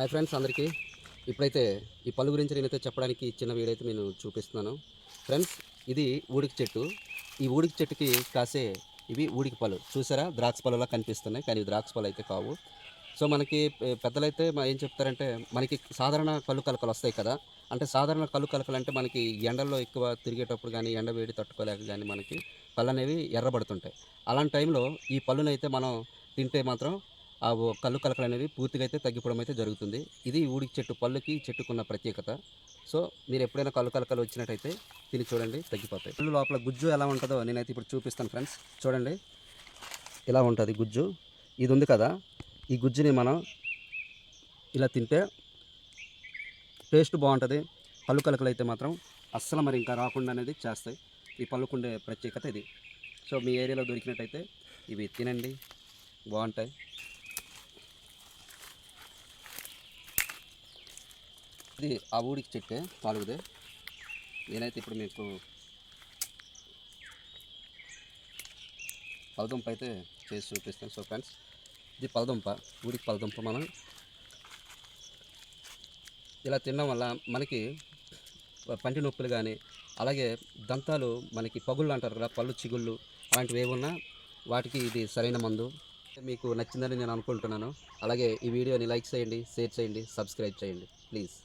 Hi friends అందరికీ. ఇప్పుడైతే ఈ పళ్ళు గురించి నేనైతే చెప్పడానికి చిన్న వీడియో అయితే నేను చూపిస్తున్నాను ఫ్రెండ్స్. ఇది ఊడికి చెట్టు. ఈ ఊడికి చెట్టుకి కాసే ఇవి ఊడికి పళ్ళు చూసారా, ద్రాక్ష పళ్ళలా కనిపిస్తున్నాయి, కానీ ద్రాక్ష పళ్ళు అయితే కావు. సో మనకి పెద్దలైతే ఏం చెప్తారంటే, మనకి సాధారణ కళ్ళు కలకలు వస్తాయి కదా. అంటే సాధారణ కళ్ళు కలకలు అంటే మనకి ఎండల్లో ఎక్కువ తిరిగేటప్పుడు కానీ, ఎండ వేడి తట్టుకోలేక కానీ మనకి కళ్ళు అనేవి ఎర్రబడుతుంటాయి. అలాంటి టైంలో ఈ పళ్ళునైతే మనం తింటే మాత్రం కళ్ళు కలకలు అనేవి పూర్తిగా అయితే తగ్గిపోవడం అయితే జరుగుతుంది. ఇది ఊడికి చెట్టు పళ్ళుకి ఈ చెట్టుకున్న ప్రత్యేకత. సో మీరు ఎప్పుడైనా కళ్ళు కలకలు వచ్చినట్టయితే తిని చూడండి, తగ్గిపోతాయి. పళ్ళు లోపల గుజ్జు ఎలా ఉంటుందో నేనైతే ఇప్పుడు చూపిస్తాను ఫ్రెండ్స్. చూడండి, ఇలా ఉంటుంది గుజ్జు. ఇది ఉంది కదా, ఈ గుజ్జుని మనం ఇలా తింటే టేస్ట్ బాగుంటుంది. పళ్ళు కలకలు అయితే మాత్రం అస్సలు మరి ఇంకా రాకుండా అనేది చేస్తాయి. ఈ పళ్ళుకుండే ప్రత్యేకత ఇది. సో మీ ఏరియాలో దొరికినట్టయితే ఇవి తినండి, బాగుంటాయి. ఇది ఆ ఊడికి చెట్టే, పాలుగుదే. నేనైతే ఇప్పుడు మీకు పలదుంప అయితే చేసి చూపిస్తాను. సో ఫ్రెండ్స్, ఇది పలదుంప, ఊడికి పలదుంప. మనం ఇలా తినడం వల్ల మనకి పంటి నొప్పులు కానీ, అలాగే దంతాలు మనకి పగుళ్ళు అంటారు కదా, పళ్ళు చిగుళ్ళు అలాంటివి ఏమున్నా వాటికి ఇది సరైన మందు. మీకు నచ్చిందని నేను అనుకుంటున్నాను. అలాగే ఈ వీడియోని లైక్ చేయండి, షేర్ చేయండి, సబ్స్క్రైబ్ చేయండి ప్లీజ్.